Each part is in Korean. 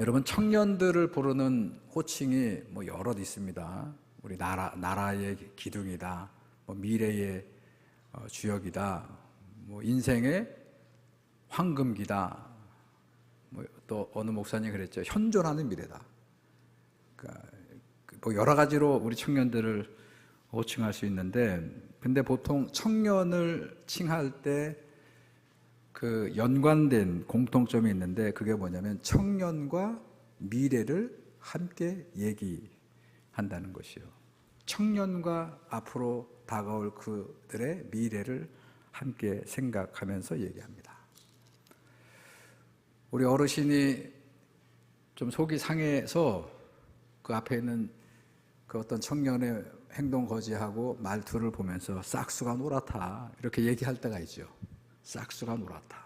여러분, 청년들을 부르는 호칭이 뭐 여럿 있습니다. 우리 나라의 기둥이다, 뭐 미래의 주역이다, 뭐 인생의 황금기다, 뭐 또 어느 목사님이 그랬죠. 현존하는 미래다. 그러니까 뭐 여러 가지로 우리 청년들을 호칭할 수 있는데, 근데 보통 청년을 칭할 때 그 연관된 공통점이 있는데, 그게 뭐냐면 청년과 미래를 함께 얘기한다는 것이요. 청년과 앞으로 다가올 그들의 미래를 함께 생각하면서 얘기합니다. 우리 어르신이 좀 속이 상해서 그 앞에 있는 그 어떤 청년의 행동 거지하고 말투를 보면서 싹수가 노랗다 이렇게 얘기할 때가 있죠. 싹수가 노랗다.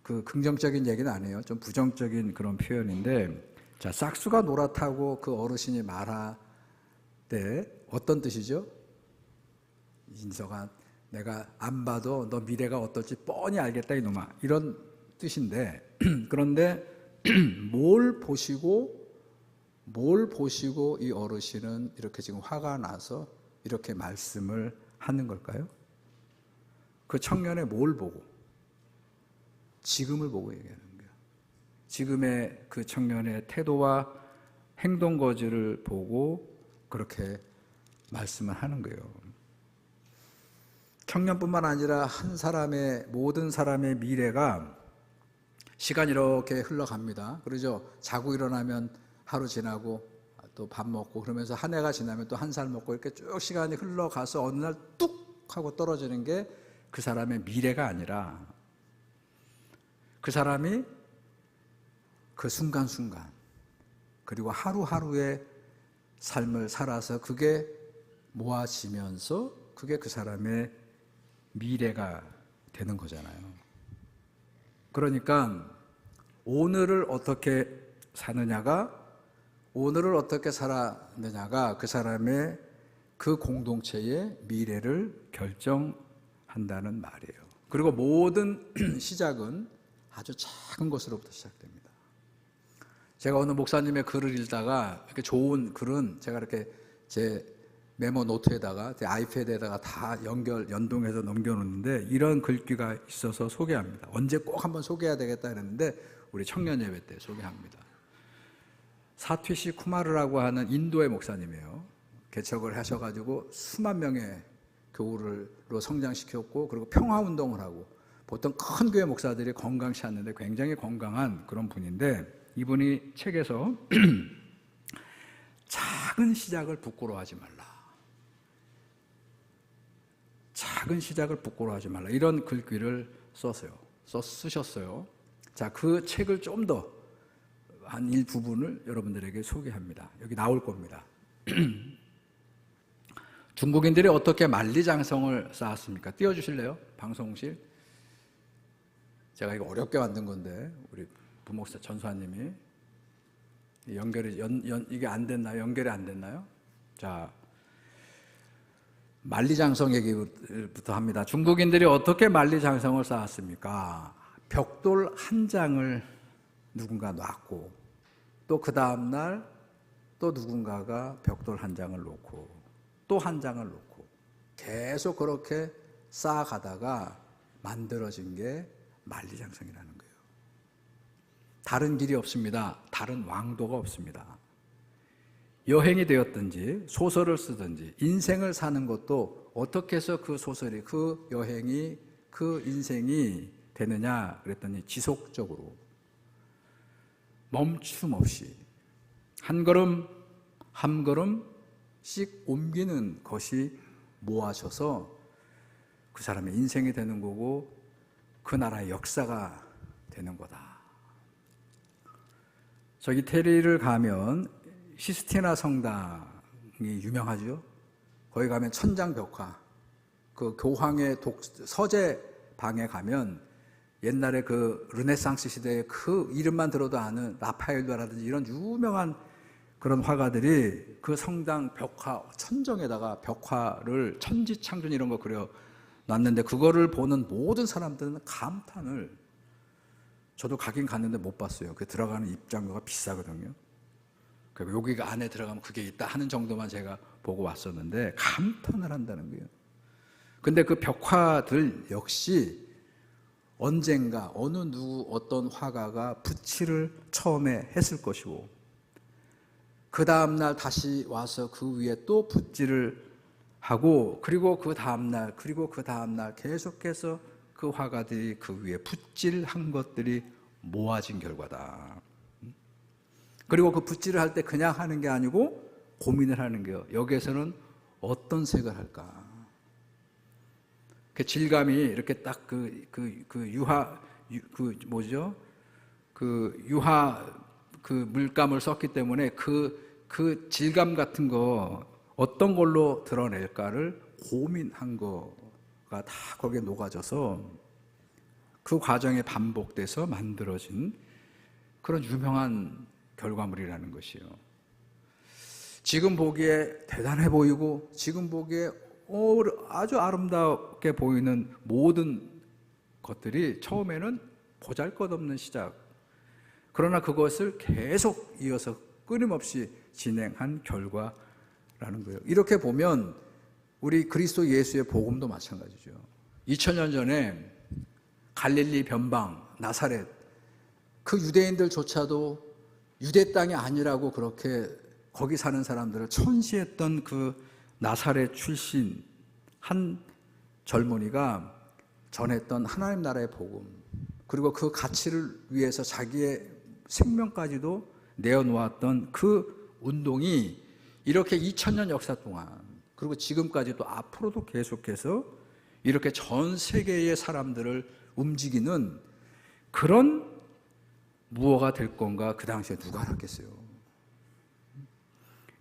그 긍정적인 얘기는 아니에요. 좀 부정적인 그런 표현인데, 자, 싹수가 노랗다고 그 어르신이 말할 때 어떤 뜻이죠? 인석아, 내가 안 봐도 너 미래가 어떨지 뻔히 알겠다 이놈아, 이런 뜻인데 그런데 뭘 보시고 이 어르신은 이렇게 지금 화가 나서 이렇게 말씀을 하는 걸까요? 그 청년의 뭘 보고? 지금을 보고 얘기하는 거예요. 지금의 그 청년의 태도와 행동 거지를 보고 그렇게 말씀을 하는 거예요. 청년뿐만 아니라 한 사람의, 모든 사람의 미래가 시간이 이렇게 흘러갑니다. 그러죠? 자고 일어나면 하루 지나고 또 밥 먹고 그러면서 한 해가 지나면 또 한 살 먹고 이렇게 쭉 시간이 흘러가서 어느 날 뚝 하고 떨어지는 게 그 사람의 미래가 아니라, 그 사람이 그 순간순간 그리고 하루하루의 삶을 살아서 그게 모아지면서 그게 그 사람의 미래가 되는 거잖아요. 그러니까 오늘을 어떻게 사느냐가, 오늘을 어떻게 살아내냐가 그 사람의 그 공동체의 미래를 결정한다는 말이에요. 그리고 모든 시작은 아주 작은 것으로부터 시작됩니다. 제가 어느 목사님의 글을 읽다가 이렇게 좋은 글은 제가 이렇게 제 메모 노트에다가 제 아이패드에다가 다 연동해서 넘겨놓는데, 이런 글귀가 있어서 소개합니다. 언제 꼭 한번 소개해야 되겠다 했는데 우리 청년 예배 때 소개합니다. 사튀시 쿠마르라고 하는 인도의 목사님이에요. 개척을 하셔가지고 수만 명의 교우를로 성장시켰고, 그리고 평화운동을 하고, 보통 큰 교회 목사들이 건강치 않는데 굉장히 건강한 그런 분인데, 이분이 책에서 작은 시작을 부끄러워하지 말라, 작은 시작을 부끄러워하지 말라, 이런 글귀를 쓰셨어요. 자, 그 책을 좀 더 한 일부분을 여러분들에게 소개합니다. 여기 나올 겁니다. 중국인들이 어떻게 만리장성을 쌓았습니까? 띄워주실래요? 방송실. 제가 이거 어렵게 만든 건데 우리 부목사 전수환님이 연결이 이게 안 됐나요? 연결이 안 됐나요? 자, 만리장성 얘기부터 합니다. 중국인들이 어떻게 만리장성을 쌓았습니까? 벽돌 한 장을 누군가 놨고, 또 그 다음날 또 누군가가 벽돌 한 장을 놓고 또 한 장을 놓고 계속 그렇게 쌓아가다가 만들어진 게 만리장성이라는 거예요. 다른 길이 없습니다. 다른 왕도가 없습니다. 여행이 되었든지 소설을 쓰든지 인생을 사는 것도 어떻게 해서 그 소설이, 그 여행이, 그 인생이 되느냐 그랬더니 지속적으로 멈춤 없이 한 걸음 한 걸음씩 옮기는 것이 모아져서 그 사람의 인생이 되는 거고 그 나라의 역사가 되는 거다. 저 이태리를 가면 시스티나 성당이 유명하죠. 거기 가면 천장벽화, 그 교황의 서재 방에 가면 옛날에 그 르네상스 시대의 그 이름만 들어도 아는 라파엘로라든지 이런 유명한 그런 화가들이 그 성당 벽화, 천정에다가 벽화를 천지창조 이런 거 그려 놨는데, 그거를 보는 모든 사람들은 감탄을 저도 가긴 갔는데 못 봤어요. 그 들어가는 입장료가 비싸거든요. 그리고 여기가 안에 들어가면 그게 있다 하는 정도만 제가 보고 왔었는데 감탄을 한다는 거예요. 근데 그 벽화들 역시 언젠가 어느 누구 어떤 화가가 붓칠을 처음에 했을 것이고, 그 다음날 다시 와서 그 위에 또 붓질을 하고, 그리고 그 다음날 그리고 그 다음날 계속해서 그 화가들이 그 위에 붓질한 것들이 모아진 결과다. 그리고 그 붓질을 할 때 그냥 하는 게 아니고 고민을 하는 거예요. 여기에서는 어떤 색을 할까? 그 질감이 이렇게 딱 유화 물감을 썼기 때문에 그 질감 같은 거 어떤 걸로 드러낼까를 고민한 거가 다 거기에 녹아져서 그 과정에 반복돼서 만들어진 그런 유명한 결과물이라는 것이에요. 지금 보기에 대단해 보이고 지금 보기에 아주 아름답게 보이는 모든 것들이 처음에는 보잘것없는 시작, 그러나 그것을 계속 이어서 끊임없이 진행한 결과라는 거예요. 이렇게 보면 우리 그리스도 예수의 복음도 마찬가지죠. 2000년 전에 갈릴리 변방 나사렛, 그 유대인들조차도 유대 땅이 아니라고 그렇게 거기 사는 사람들을 천시했던 그 나사렛 출신 한 젊은이가 전했던 하나님 나라의 복음, 그리고 그 가치를 위해서 자기의 생명까지도 내어놓았던 그 운동이 이렇게 2000년 역사 동안, 그리고 지금까지도 앞으로도 계속해서 이렇게 전 세계의 사람들을 움직이는 그런 무엇가 될 건가, 그 당시에 누가 알았겠어요.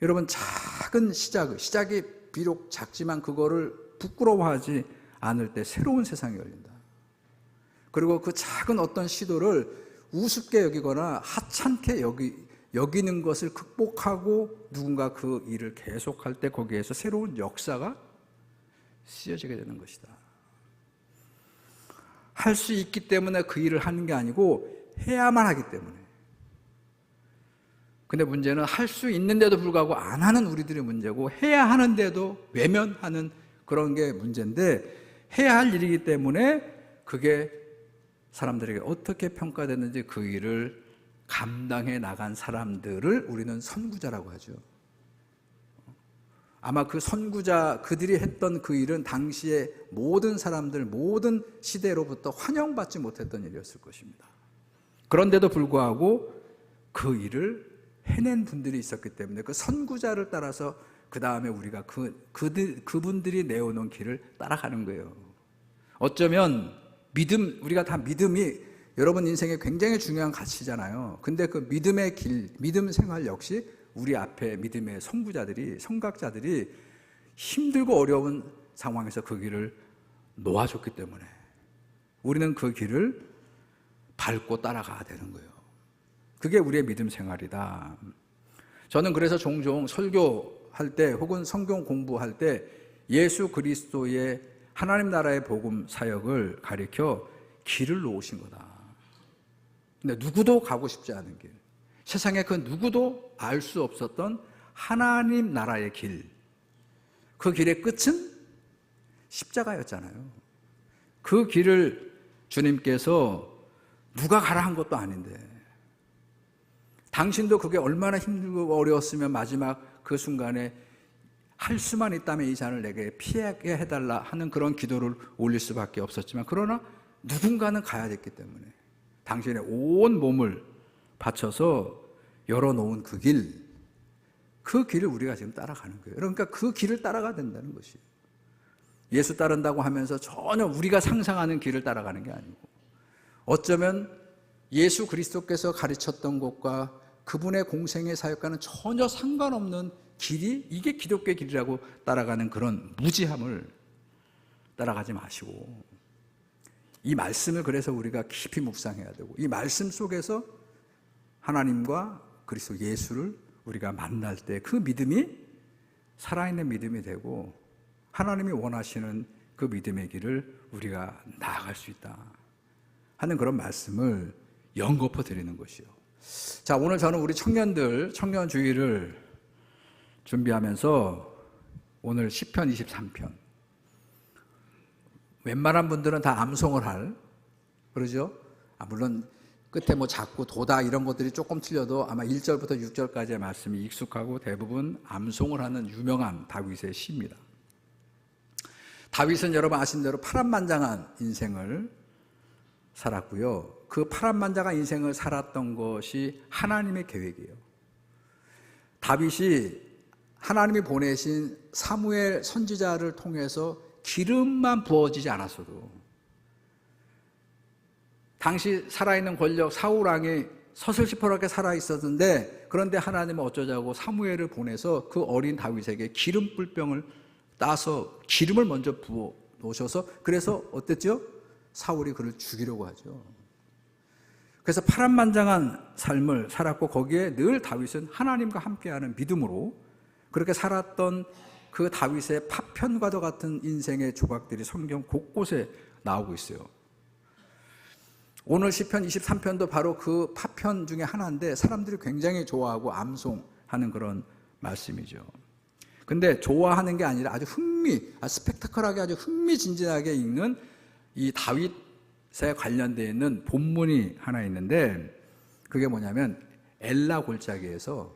여러분, 작은 시작이 비록 작지만 그거를 부끄러워하지 않을 때 새로운 세상이 열린다. 그리고 그 작은 어떤 시도를 우습게 여기거나 하찮게 여기는 것을 극복하고 누군가 그 일을 계속할 때 거기에서 새로운 역사가 쓰여지게 되는 것이다. 할 수 있기 때문에 그 일을 하는 게 아니고 해야만 하기 때문에. 근데 문제는 할 수 있는데도 불구하고 안 하는 우리들의 문제고, 해야 하는데도 외면하는 그런 게 문제인데, 해야 할 일이기 때문에 그게 사람들에게 어떻게 평가됐는지 그 일을 감당해 나간 사람들을 우리는 선구자라고 하죠. 아마 그 선구자, 그들이 했던 그 일은 당시에 모든 사람들, 모든 시대로부터 환영받지 못했던 일이었을 것입니다. 그런데도 불구하고 그 일을 해낸 분들이 있었기 때문에 그 선구자를 따라서 그 다음에 우리가 그분들이 내어놓은 길을 따라가는 거예요. 어쩌면 우리가 다 믿음이 여러분 인생에 굉장히 중요한 가치잖아요. 근데 그 믿음의 길, 믿음 생활 역시 우리 앞에 믿음의 선각자들이 힘들고 어려운 상황에서 그 길을 놓아줬기 때문에 우리는 그 길을 밟고 따라가야 되는 거예요. 그게 우리의 믿음 생활이다. 저는 그래서 종종 설교할 때 혹은 성경 공부할 때 예수 그리스도의 하나님 나라의 복음 사역을 가리켜 길을 놓으신 거다. 근데 누구도 가고 싶지 않은 길, 세상에 그 누구도 알 수 없었던 하나님 나라의 길, 그 길의 끝은 십자가였잖아요. 그 길을 주님께서 누가 가라 한 것도 아닌데, 당신도 그게 얼마나 힘들고 어려웠으면 마지막 그 순간에 할 수만 있다면 이 잔을 내게 피하게 해달라 하는 그런 기도를 올릴 수밖에 없었지만, 그러나 누군가는 가야 됐기 때문에 당신의 온 몸을 바쳐서 열어놓은 그 길을 우리가 지금 따라가는 거예요. 그러니까 그 길을 따라가야 된다는 것이에요. 예수 따른다고 하면서 전혀 우리가 상상하는 길을 따라가는 게 아니고, 어쩌면 예수 그리스도께서 가르쳤던 것과 그분의 공생의 사역과는 전혀 상관없는 길이, 이게 기독교의 길이라고 따라가는 그런 무지함을 따라가지 마시고, 이 말씀을 그래서 우리가 깊이 묵상해야 되고, 이 말씀 속에서 하나님과 그리스도 예수를 우리가 만날 때 그 믿음이 살아있는 믿음이 되고 하나님이 원하시는 그 믿음의 길을 우리가 나아갈 수 있다 하는 그런 말씀을 연거푸 드리는 것이요. 자, 오늘 저는 우리 청년들 청년주의를 준비하면서 오늘 시편 23편, 웬만한 분들은 다 암송을 할, 그러죠? 물론 끝에 뭐 작고 도다 이런 것들이 조금 틀려도 아마 1절부터 6절까지의 말씀이 익숙하고 대부분 암송을 하는 유명한 다윗의 시입니다. 다윗은 여러분 아시는 대로 파란만장한 인생을 살았고요. 그 파란만장한 인생을 살았던 것이 하나님의 계획이에요. 다윗이 하나님이 보내신 사무엘 선지자를 통해서 기름만 부어지지 않았어도 당시 살아있는 권력 사울 왕이 서슬시퍼렇게 살아있었는데, 그런데 하나님은 어쩌자고 사무엘을 보내서 그 어린 다윗에게 기름 뿔병을 따서 기름을 먼저 부어 놓으셔서, 그래서 어땠죠? 사울이 그를 죽이려고 하죠. 그래서 파란만장한 삶을 살았고, 거기에 늘 다윗은 하나님과 함께하는 믿음으로 그렇게 살았던 그 다윗의 파편과도 같은 인생의 조각들이 성경 곳곳에 나오고 있어요. 오늘 시편 23편도 바로 그 파편 중에 하나인데 사람들이 굉장히 좋아하고 암송하는 그런 말씀이죠. 근데 좋아하는 게 아니라 아주 스펙타클하게 아주 흥미진진하게 읽는 이 다윗에 관련되어 있는 본문이 하나 있는데, 그게 뭐냐면 엘라 골짜기에서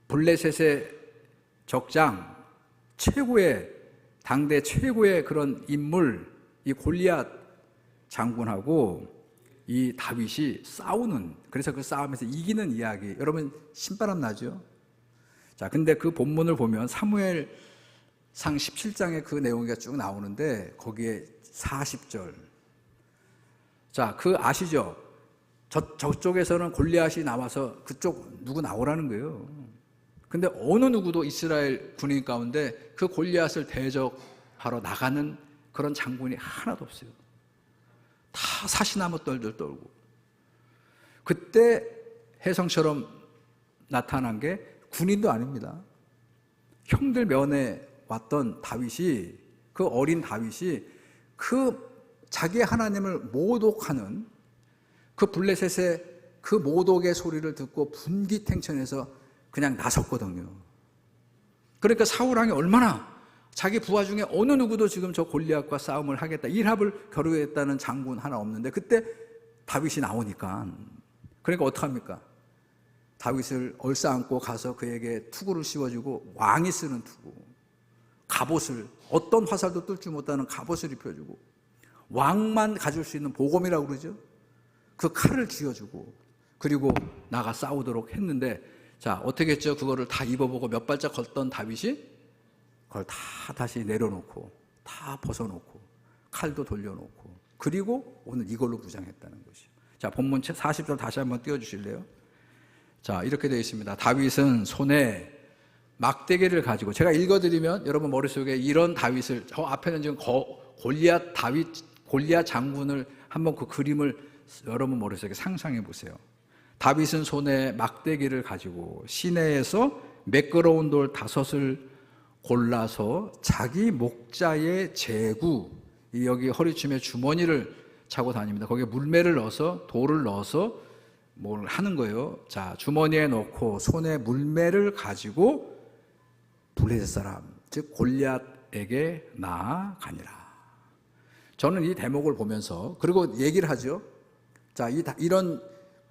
블레셋의 적장 당대 최고의 그런 인물, 이 골리앗 장군하고 이 다윗이 싸우는, 그래서 그 싸움에서 이기는 이야기, 여러분 신바람 나죠? 자, 근데 그 본문을 보면 사무엘상 17장에 그 내용이 쭉 나오는데 거기에 40절, 자, 그 아시죠? 저쪽에서는 골리앗이 나와서 그쪽 누구 나오라는 거예요. 근데 어느 누구도 이스라엘 군인 가운데 그 골리앗을 대적하러 나가는 그런 장군이 하나도 없어요. 다 사시나무 떨들 떨고. 그때 혜성처럼 나타난 게 군인도 아닙니다. 형들 면에 왔던 다윗이, 그 어린 다윗이 그 자기 하나님을 모독하는 그 블레셋의 그 모독의 소리를 듣고 분기탱천해서 그냥 나섰거든요. 그러니까 사울왕이 얼마나, 자기 부하 중에 어느 누구도 지금 저 골리앗과 싸움을 하겠다, 일합을 겨루겠다는 장군 하나 없는데 그때 다윗이 나오니까, 그러니까 어떡합니까? 다윗을 얼싸안고 가서 그에게 투구를 씌워주고, 왕이 쓰는 투구, 갑옷을, 어떤 화살도 뚫지 못하는 갑옷을 입혀주고, 왕만 가질 수 있는 보검이라고 그러죠. 그 칼을 쥐어주고, 그리고 나가 싸우도록 했는데, 자, 어떻게 했죠? 그거를 다 입어보고 몇 발짝 걷던 다윗이 그걸 다 다시 내려놓고, 다 벗어놓고, 칼도 돌려놓고, 그리고 오늘 이걸로 무장했다는 것이죠. 자, 본문 40절 다시 한번 띄워주실래요? 자, 이렇게 되어 있습니다. 다윗은 손에 막대기를 가지고, 제가 읽어드리면 여러분 머릿속에 이런 다윗을, 저 앞에는 지금 골리앗 장군을 한번 그 그림을 여러분 머릿속에 상상해 보세요. 다윗은 손에 막대기를 가지고 시내에서 매끄러운 돌 5을 골라서 자기 목자의 제구, 여기 허리춤에 주머니를 차고 다닙니다. 거기에 물매를 넣어서, 돌을 넣어서 뭘 하는 거예요. 자, 주머니에 넣고 손에 물매를 가지고 블레셋 사람, 즉 골리앗에게 나아가니라. 저는 이 대목을 보면서, 그리고 얘기를 하죠. 자,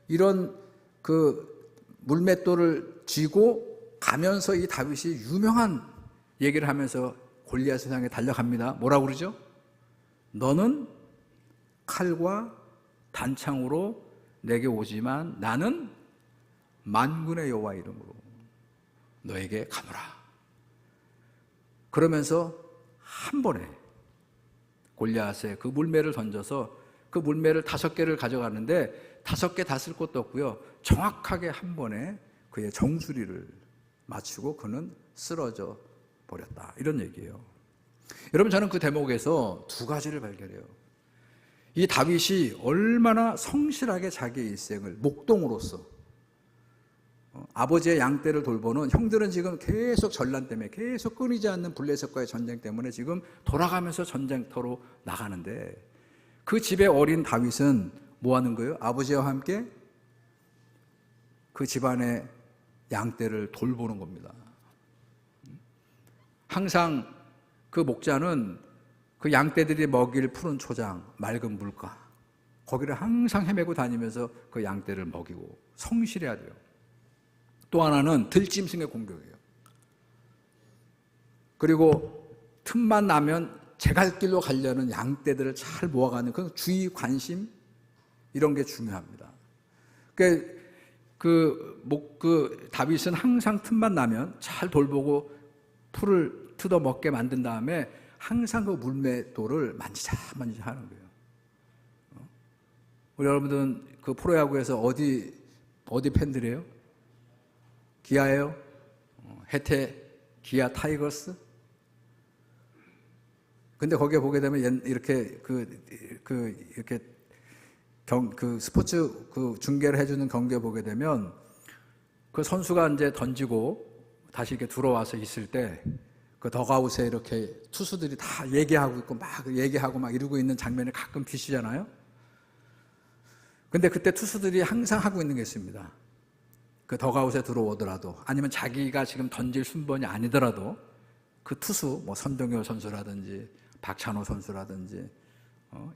이런 그 물맷돌을 쥐고 가면서 이 다윗이 유명한 얘기를 하면서 골리앗을 향해 달려갑니다. 뭐라고 그러죠? 너는 칼과 단창으로 내게 오지만 나는 만군의 여호와 이름으로 너에게 가노라. 그러면서 한 번에 골리앗에 그 물매를 던져서 그 물매를 5개를 가져가는데 5개 다 쓸 것도 없고요. 정확하게 한 번에 그의 정수리를 맞추고 그는 쓰러져 버렸다. 이런 얘기예요. 여러분, 저는 그 대목에서 2가지를 발견해요. 이 다윗이 얼마나 성실하게 자기의 일생을 목동으로서, 아버지의 양떼를 돌보는, 형들은 지금 계속 전란 때문에, 계속 끊이지 않는 블레셋과의 전쟁 때문에 지금 돌아가면서 전쟁터로 나가는데, 그 집의 어린 다윗은 뭐 하는 거예요? 아버지와 함께 그 집안의 양떼를 돌보는 겁니다. 항상 그 목자는 그 양떼들이 먹일 푸른 초장, 맑은 물가, 거기를 항상 헤매고 다니면서 그 양떼를 먹이고 성실해야 돼요. 또 하나는 들짐승의 공격이에요. 그리고 틈만 나면 제갈 길로 가려는 양떼들을 잘 모아가는 그 주의 관심, 이런 게 중요합니다. 그 다윗은 항상 틈만 나면 잘 돌보고 풀을 뜯어 먹게 만든 다음에 항상 그 물맷돌을 만지작 하는 거예요. 우리 여러분들은 그 프로야구에서 어디 팬들이에요? 기아예요? 해태 기아 타이거스? 근데 거기에 보게 되면 이렇게 이렇게 스포츠 중계를 해주는 경기에 보게 되면 그 선수가 이제 던지고 다시 이렇게 들어와서 있을 때 그 덕아웃에 이렇게 투수들이 다 얘기하고 있고 막 이러고 있는 장면을 가끔 비시잖아요. 근데 그때 투수들이 항상 하고 있는 게 있습니다. 그 덕아웃에 들어오더라도 아니면 자기가 지금 던질 순번이 아니더라도 그 투수, 뭐 선동열 선수라든지 박찬호 선수라든지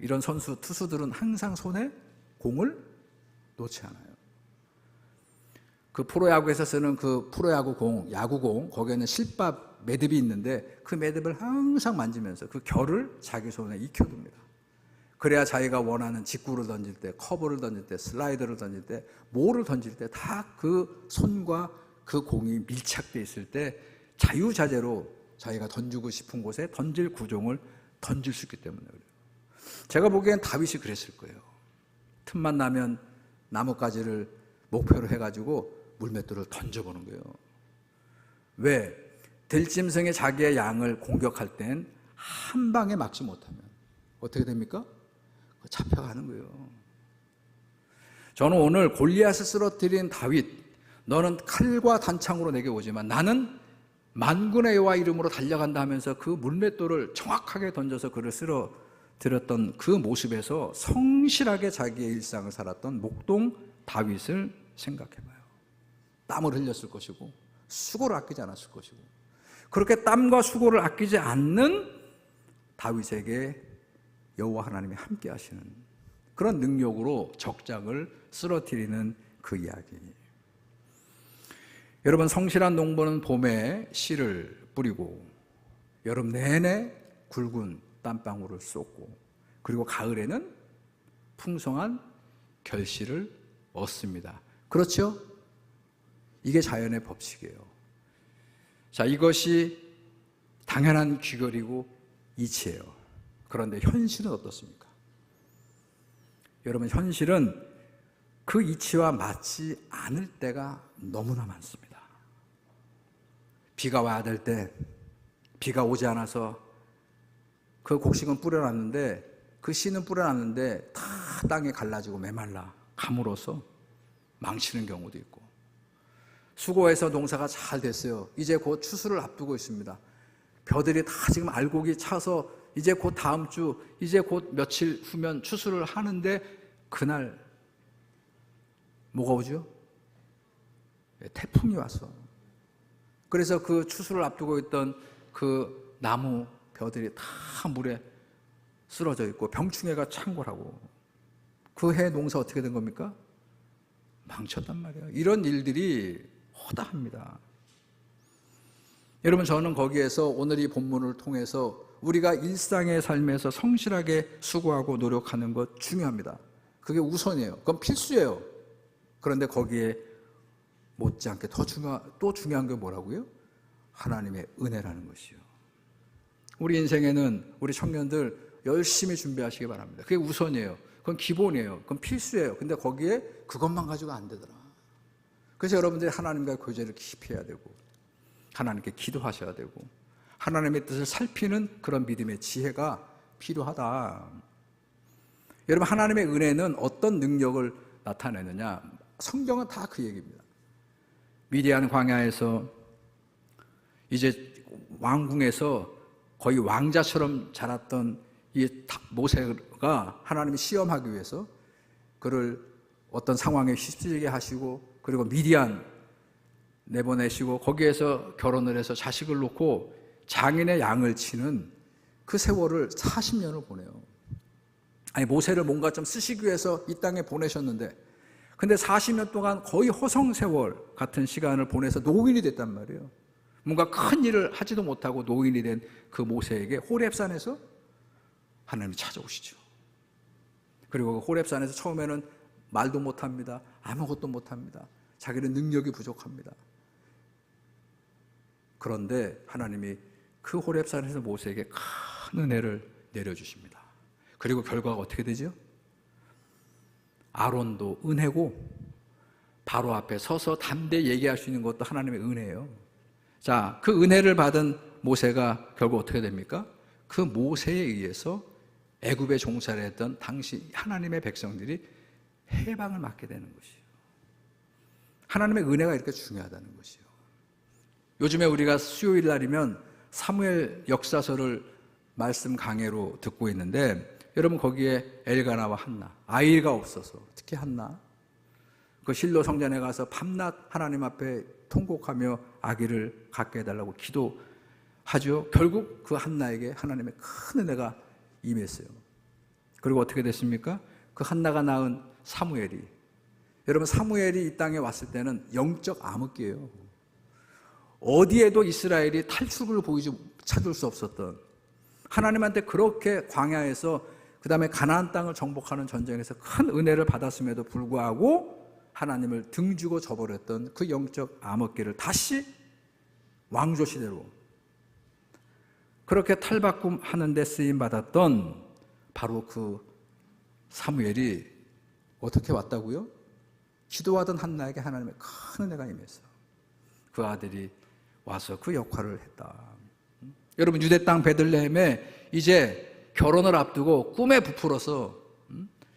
이런 투수들은 항상 손에 공을 놓지 않아요. 그 프로야구에서 쓰는 그 프로야구 공, 야구공, 거기에는 실밥 매듭이 있는데 그 매듭을 항상 만지면서 그 결을 자기 손에 익혀둡니다. 그래야 자기가 원하는 직구를 던질 때, 커브를 던질 때, 슬라이더를 던질 때, 뭐를 던질 때 다 그 손과 그 공이 밀착되어 있을 때 자유자재로 자기가 던지고 싶은 곳에 던질 구종을 던질 수 있기 때문에 그래요. 제가 보기엔 다윗이 그랬을 거예요. 틈만 나면 나뭇가지를 목표로 해가지고 물맷돌을 던져보는 거예요. 왜? 들짐승이 자기의 양을 공격할 땐 한 방에 막지 못하면 어떻게 됩니까? 잡혀가는 거예요. 저는 오늘 골리앗을 쓰러뜨린 다윗, 너는 칼과 단창으로 내게 오지만 나는 만군의 여호와 이름으로 달려간다 하면서 그 물맷돌을 정확하게 던져서 그를 쓰러뜨렸던 그 모습에서 성실하게 자기의 일상을 살았던 목동 다윗을 생각해봐요. 땀을 흘렸을 것이고 수고를 아끼지 않았을 것이고, 그렇게 땀과 수고를 아끼지 않는 다윗에게 여호와 하나님이 함께 하시는 그런 능력으로 적장을 쓰러뜨리는 그 이야기. 여러분, 성실한 농부는 봄에 씨를 뿌리고 여름 내내 굵은 땀방울을 쏟고 그리고 가을에는 풍성한 결실을 얻습니다. 그렇죠? 이게 자연의 법칙이에요. 자, 이것이 당연한 귀결이고 이치예요. 그런데 현실은 어떻습니까? 여러분, 현실은 그 이치와 맞지 않을 때가 너무나 많습니다. 비가 와야 될 때 비가 오지 않아서 그 곡식은 뿌려놨는데, 그 씨는 뿌려놨는데 다 땅에 갈라지고 메말라 가물어서 망치는 경우도 있고, 수고해서 농사가 잘 됐어요. 이제 곧 추수를 앞두고 있습니다. 벼들이 다 지금 알곡이 차서 이제 곧 다음 주, 이제 곧 며칠 후면 추수를 하는데 그날 뭐가 오죠? 태풍이 왔어. 그래서 그 추수를 앞두고 있던 그 나무 벼들이 다 물에 쓰러져 있고 병충해가 창궐하고 그 해 농사 어떻게 된 겁니까? 망쳤단 말이에요. 이런 일들이 허다합니다. 여러분, 저는 거기에서 오늘 이 본문을 통해서 우리가 일상의 삶에서 성실하게 수고하고 노력하는 것 중요합니다. 그게 우선이에요. 그건 필수예요. 그런데 거기에 못지않게 또 중요한 게 뭐라고요? 하나님의 은혜라는 것이요. 우리 인생에는 우리 청년들 열심히 준비하시기 바랍니다. 그게 우선이에요. 그건 기본이에요. 그건 필수예요. 근데 거기에 그것만 가지고 안 되더라. 그래서 여러분들이 하나님과 교제를 깊이 해야 되고 하나님께 기도하셔야 되고 하나님의 뜻을 살피는 그런 믿음의 지혜가 필요하다. 여러분, 하나님의 은혜는 어떤 능력을 나타내느냐? 성경은 다 그 얘기입니다. 미디안 광야에서 이제 왕궁에서 거의 왕자처럼 자랐던 이 모세가 하나님이 시험하기 위해서 그를 어떤 상황에 휩쓸리게 하시고, 그리고 미디안 내보내시고 거기에서 결혼을 해서 자식을 놓고 장인의 양을 치는 그 세월을 40년을 보내요. 아니, 모세를 뭔가 좀 쓰시기 위해서 이 땅에 보내셨는데, 근데 40년 동안 거의 허송세월 같은 시간을 보내서 노인이 됐단 말이에요. 뭔가 큰 일을 하지도 못하고 노인이 된 그 모세에게 호렙산에서 하나님이 찾아오시죠. 그리고 그 호렙산에서 처음에는 말도 못합니다. 아무것도 못합니다. 자기는 능력이 부족합니다. 그런데 하나님이 그 호렙산에서 모세에게 큰 은혜를 내려주십니다. 그리고 결과가 어떻게 되죠? 아론도 은혜고, 바로 앞에 서서 담대히 얘기할 수 있는 것도 하나님의 은혜예요. 자, 그 은혜를 받은 모세가 결국 어떻게 됩니까? 그 모세에 의해서 애굽에 종살이 했던 당시 하나님의 백성들이 해방을 맞게 되는 것이에요. 하나님의 은혜가 이렇게 중요하다는 것이에요. 요즘에 우리가 수요일 날이면 사무엘 역사서를 말씀 강해로 듣고 있는데, 여러분 거기에 엘가나와 한나, 아이가 없어서, 특히 한나, 그 실로 성전에 가서 밤낮 하나님 앞에 통곡하며 아기를 갖게 해달라고 기도하죠. 결국 그 한나에게 하나님의 큰 은혜가 임했어요. 그리고 어떻게 됐습니까? 그 한나가 낳은 사무엘이, 여러분 사무엘이 이 땅에 왔을 때는 영적 암흑기예요. 어디에도 이스라엘이 탈출을 찾을 수 없었던, 하나님한테 그렇게 광야에서 그 다음에 가나안 땅을 정복하는 전쟁에서 큰 은혜를 받았음에도 불구하고 하나님을 등지고 져버렸던 그 영적 암흑기를 다시 왕조 시대로 그렇게 탈바꿈하는 데 쓰임받았던 바로 그 사무엘이 어떻게 왔다고요? 기도하던 한나에게 하나님의 큰 은혜가 임했어. 그 아들이 와서 그 역할을 했다. 여러분, 유대 땅 베들레헴에 이제 결혼을 앞두고 꿈에 부풀어서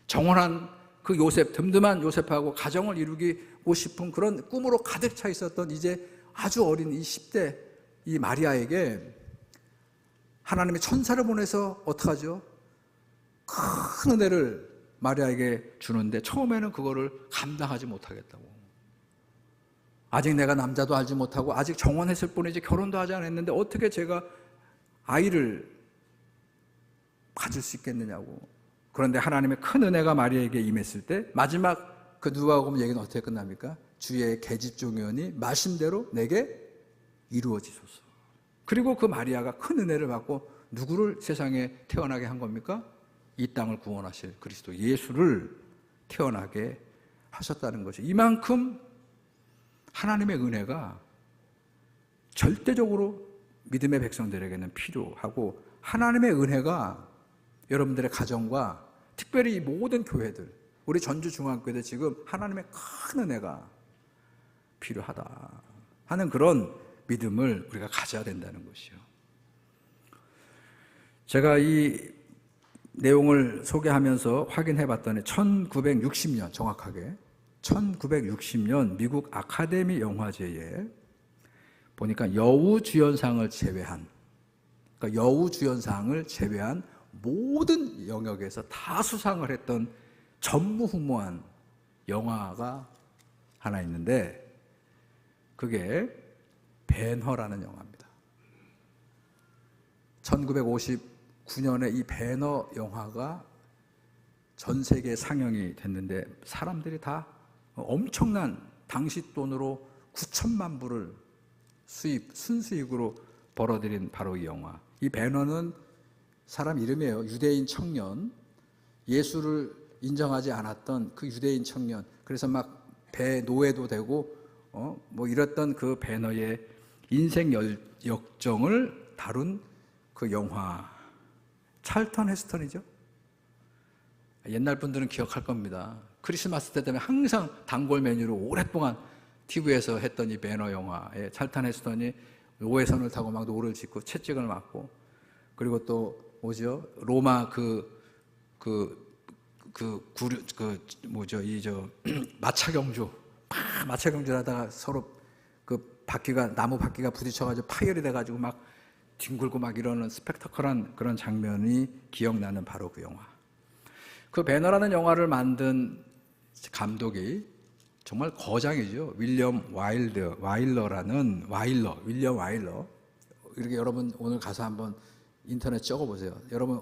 정원한 그 요셉, 듬듬한 요셉하고 가정을 이루고 싶은 그런 꿈으로 가득 차 있었던 이제 아주 어린 이 10대 이 마리아에게 하나님이 천사를 보내서 어떡하죠? 큰 은혜를 마리아에게 주는데 처음에는 그거를 감당하지 못하겠다고. 아직 내가 남자도 알지 못하고 아직 정원했을 뿐이지 결혼도 하지 않았는데 어떻게 제가 아이를 가질 수 있겠느냐고. 그런데 하나님의 큰 은혜가 마리아에게 임했을 때 마지막 그 누가복음 얘기는 어떻게 끝납니까? 주의 계집종이오니 말씀대로 내게 이루어지소서. 그리고 그 마리아가 큰 은혜를 받고 누구를 세상에 태어나게 한 겁니까? 이 땅을 구원하실 그리스도 예수를 태어나게 하셨다는 거죠. 이만큼 하나님의 은혜가 절대적으로 믿음의 백성들에게는 필요하고, 하나님의 은혜가 여러분들의 가정과 특별히 이 모든 교회들, 우리 전주중앙교회도 지금 하나님의 큰 은혜가 필요하다 하는 그런 믿음을 우리가 가져야 된다는 것이요. 제가 이 내용을 소개하면서 확인해 봤더니 1960년, 정확하게 1960년 미국 아카데미 영화제에 보니까 여우주연상을 제외한, 그러니까 여우주연상을 제외한 모든 영역에서 다 수상을 했던 전무후무한 영화가 하나 있는데, 그게 배너라는 영화입니다. 1959년에 이 배너 영화가 전 세계에 상영이 됐는데 사람들이 다 엄청난 당시 돈으로 9천만 불을 순수익으로 벌어들인 바로 이 영화. 이 배너는 사람 이름이에요. 유대인 청년, 예수를 인정하지 않았던 그 유대인 청년, 그래서 막 노예도 되고 뭐 이랬던 그 배너의 인생 역정을 다룬 그 영화. 찰턴 헤스턴이죠. 옛날 분들은 기억할 겁니다. 크리스마스 때 되면 항상 단골 메뉴로 오랫동안 TV에서 했던 이 배너 영화에 찰턴 헤스턴이 노예선을 타고 막 노를 짓고 채찍을 맞고, 그리고 또 뭐죠? 로마 마차경주 하다가 서로 그 나무 바퀴가 부딪혀가지고 파열이 돼가지고 막 뒹굴고 막 이러는 스펙터클한 그런 장면이 기억나는 바로 그 영화. 그 배너라는 영화를 만든 감독이 정말 거장이죠. 윌리엄 와일러. 이렇게 여러분 오늘 가서 한번 인터넷 적어보세요. 여러분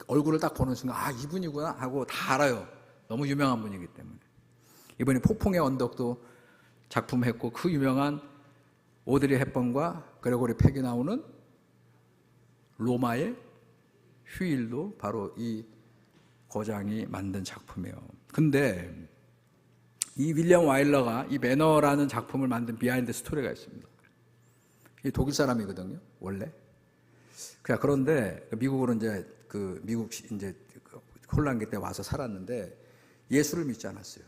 얼굴을 딱 보는 순간 아 이분이구나 하고 다 알아요. 너무 유명한 분이기 때문에. 이번에 폭풍의 언덕도 작품했고 그 유명한 오드리 헵번과 그레고리 팩이 나오는 로마의 휴일도 바로 이 거장이 만든 작품이에요. 근데 이 윌리엄 와일러가 이 매너라는 작품을 만든 비하인드 스토리가 있습니다. 이 독일 사람이거든요, 원래. 그런데 미국으로 미국 혼란기 때 와서 살았는데 예수를 믿지 않았어요.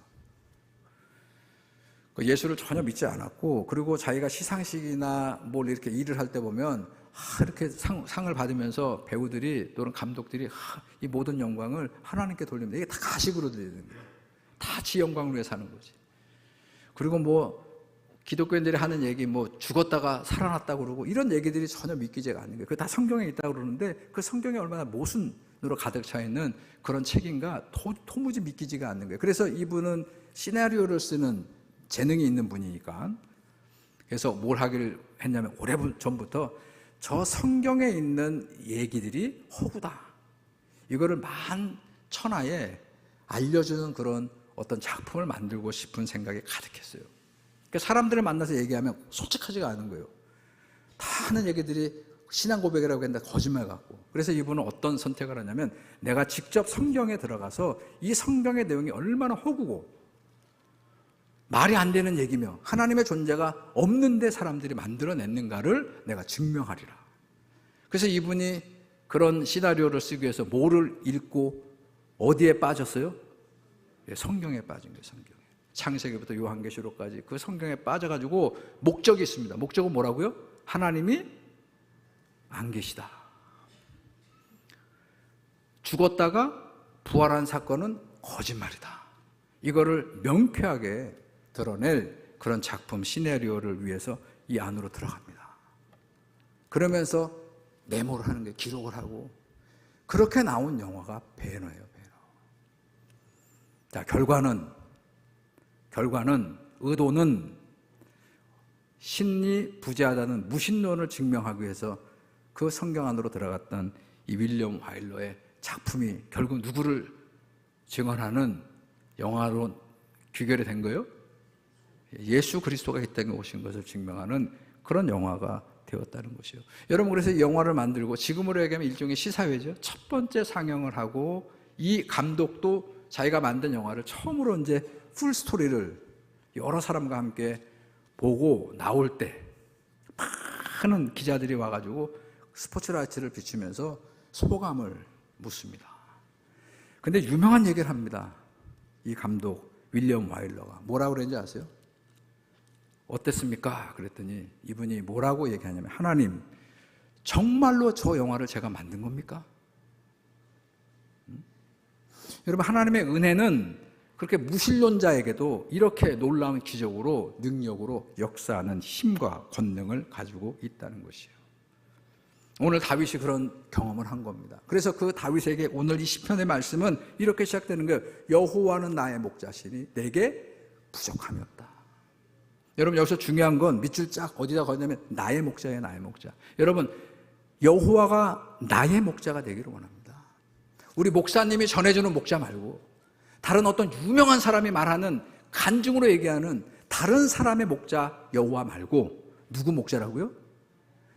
예수를 전혀 믿지 않았고, 그리고 자기가 시상식이나 뭘 이렇게 일을 할 때 보면 이렇게 상을 받으면서 배우들이 또는 감독들이 이 모든 영광을 하나님께 돌립니다. 이게 다 가식으로 들리는 거예요. 다 지 영광을 위해 사는 거지. 그리고 기독교인들이 하는 얘기 죽었다가 살아났다고 그러고 이런 얘기들이 전혀 믿기지가 않는 거예요. 그게 다 성경에 있다고 그러는데 그 성경에 얼마나 모순으로 가득 차 있는 그런 책인가 도무지 믿기지가 않는 거예요. 그래서 이분은 시나리오를 쓰는 재능이 있는 분이니까 그래서 뭘 하기를 했냐면 오래전부터 저 성경에 있는 얘기들이 허구다. 이거를 만천하에 알려주는 그런 어떤 작품을 만들고 싶은 생각이 가득했어요. 그러니까 사람들을 만나서 얘기하면 솔직하지가 않은 거예요. 다 하는 얘기들이 신앙 고백이라고 했는데 거짓말 같고. 그래서 이분은 어떤 선택을 하냐면 내가 직접 성경에 들어가서 이 성경의 내용이 얼마나 허구고 말이 안 되는 얘기며 하나님의 존재가 없는데 사람들이 만들어냈는가를 내가 증명하리라. 그래서 이분이 그런 시나리오를 쓰기 위해서 뭐를 읽고 어디에 빠졌어요? 성경에 빠진 거예요. 성경에. 창세기부터 요한계시록까지 그 성경에 빠져가지고 목적이 있습니다. 목적은 뭐라고요? 하나님이 안 계시다. 죽었다가 부활한 사건은 거짓말이다. 이거를 명쾌하게 드러낼 그런 작품 시나리오를 위해서 이 안으로 들어갑니다. 그러면서 메모를 하는 게 기록을 하고 그렇게 나온 영화가 배너예요. 자, 결과는 의도는 신이 부재하다는 무신론을 증명하기 위해서 그 성경 안으로 들어갔던 이 윌리엄 와일러의 작품이 결국 누구를 증언하는 영화로 귀결이 된 거예요? 예수 그리스도가 이 땅에 오신 것을 증명하는 그런 영화가 되었다는 것이요. 여러분, 그래서 이 영화를 만들고 지금으로 얘기하면 일종의 시사회죠. 첫 번째 상영을 하고 이 감독도 자기가 만든 영화를 처음으로 이제 풀 스토리를 여러 사람과 함께 보고 나올 때 많은 기자들이 와가지고 스포트라이트를 비추면서 소감을 묻습니다. 근데 유명한 얘기를 합니다. 이 감독 윌리엄 와일러가 뭐라고 그랬는지 아세요? 어땠습니까? 그랬더니 이분이 뭐라고 얘기하냐면 하나님, 정말로 저 영화를 제가 만든 겁니까? 여러분, 하나님의 은혜는 그렇게 무신론자에게도 이렇게 놀라운 기적으로 능력으로 역사하는 힘과 권능을 가지고 있다는 것이에요. 오늘 다윗이 그런 경험을 한 겁니다. 그래서 그 다윗에게 오늘 이 시편의 말씀은 이렇게 시작되는 거예요. 여호와는 나의 목자시니 내게 부족함이 없다. 여러분, 여기서 중요한 건 밑줄 쫙 어디다 걸냐면 나의 목자예요. 나의 목자. 여러분, 여호와가 나의 목자가 되기를 원합니다. 우리 목사님이 전해주는 목자 말고 다른 어떤 유명한 사람이 말하는 간증으로 얘기하는 다른 사람의 목자 여호와 말고 누구 목자라고요?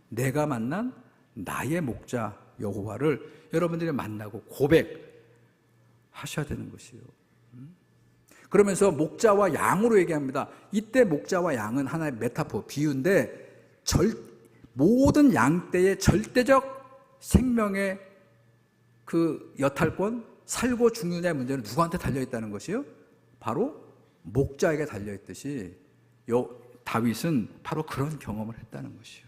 내가 만난 나의 목자 여호와를 여러분들이 만나고 고백하셔야 되는 것이에요. 그러면서 목자와 양으로 얘기합니다. 이때 목자와 양은 하나의 메타포, 비유인데 모든 양떼의 절대적 생명의 그 여탈권, 살고 죽느냐의 문제는 누구한테 달려있다는 것이요? 바로 목자에게 달려있듯이 다윗은 바로 그런 경험을 했다는 것이요.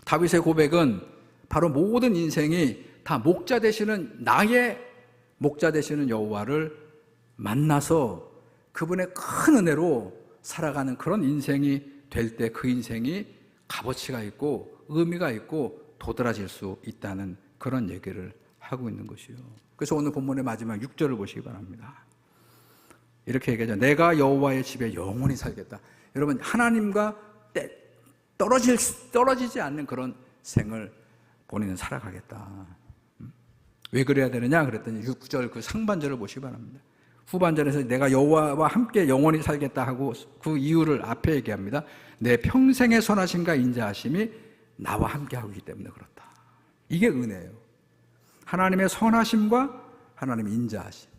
다윗의 고백은 바로 모든 인생이 다 목자 되시는 나의 목자 되시는 여호와를 만나서 그분의 큰 은혜로 살아가는 그런 인생이 될 때 그 인생이 값어치가 있고 의미가 있고 도드라질 수 있다는 그런 얘기를 하고 있는 것이요. 그래서 오늘 본문의 마지막 6절을 보시기 바랍니다. 이렇게 얘기하죠. 내가 여호와의 집에 영원히 살겠다. 여러분, 하나님과 떨어지지 않는 그런 생을 본인은 살아가겠다. 왜 그래야 되느냐 그랬더니 6절 그 상반절을 보시기 바랍니다. 후반절에서 내가 여호와와 함께 영원히 살겠다 하고 그 이유를 앞에 얘기합니다. 내 평생의 선하심과 인자하심이 나와 함께 하기 때문에 그렇다. 이게 은혜예요. 하나님의 선하심과 하나님의 인자하심.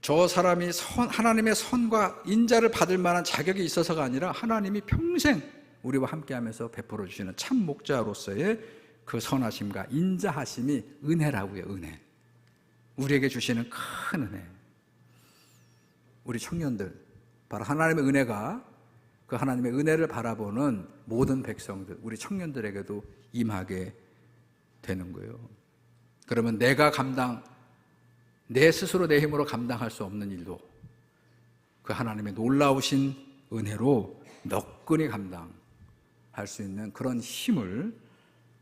저 사람이 하나님의 선과 인자를 받을 만한 자격이 있어서가 아니라 하나님이 평생 우리와 함께하면서 베풀어 주시는 참 목자로서의 그 선하심과 인자하심이 은혜라고요. 은혜. 우리에게 주시는 큰 은혜. 우리 청년들, 바로 하나님의 은혜가 그 하나님의 은혜를 바라보는 모든 백성들, 우리 청년들에게도 임하게 되는 거예요. 그러면 내 스스로 내 힘으로 감당할 수 없는 일도 그 하나님의 놀라우신 은혜로 너끈히 감당할 수 있는 그런 힘을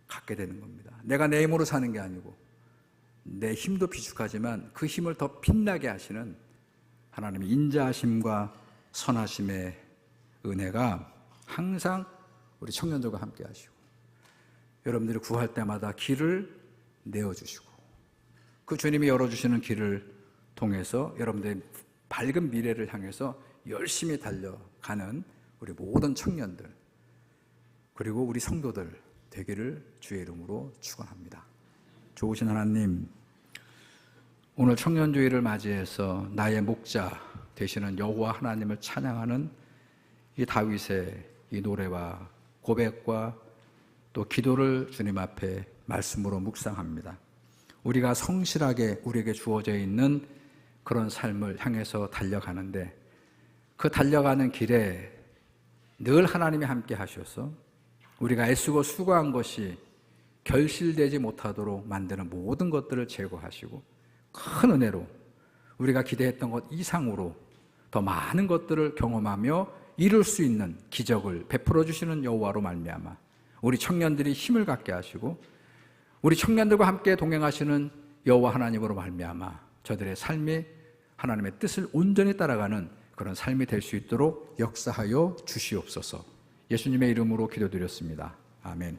갖게 되는 겁니다. 내가 내 힘으로 사는 게 아니고 내 힘도 비축하지만 그 힘을 더 빛나게 하시는 하나님의 인자하심과 선하심의 은혜가 항상 우리 청년들과 함께 하시고 여러분들이 구할 때마다 길을 내어주시고 그 주님이 열어주시는 길을 통해서 여러분들의 밝은 미래를 향해서 열심히 달려가는 우리 모든 청년들 그리고 우리 성도들 되기를 주의 이름으로 축원합니다. 좋으신 하나님, 오늘 청년주의를 맞이해서 나의 목자 되시는 여호와 하나님을 찬양하는 이 다윗의 이 노래와 고백과 또 기도를 주님 앞에 말씀으로 묵상합니다. 우리가 성실하게 우리에게 주어져 있는 그런 삶을 향해서 달려가는데 그 달려가는 길에 늘 하나님이 함께 하셔서 우리가 애쓰고 수고한 것이 결실되지 못하도록 만드는 모든 것들을 제거하시고 큰 은혜로 우리가 기대했던 것 이상으로 더 많은 것들을 경험하며 이룰 수 있는 기적을 베풀어 주시는 여호와로 말미암아 우리 청년들이 힘을 갖게 하시고 우리 청년들과 함께 동행하시는 여호와 하나님으로 말미암아 저들의 삶이 하나님의 뜻을 온전히 따라가는 그런 삶이 될 수 있도록 역사하여 주시옵소서. 예수님의 이름으로 기도드렸습니다. 아멘.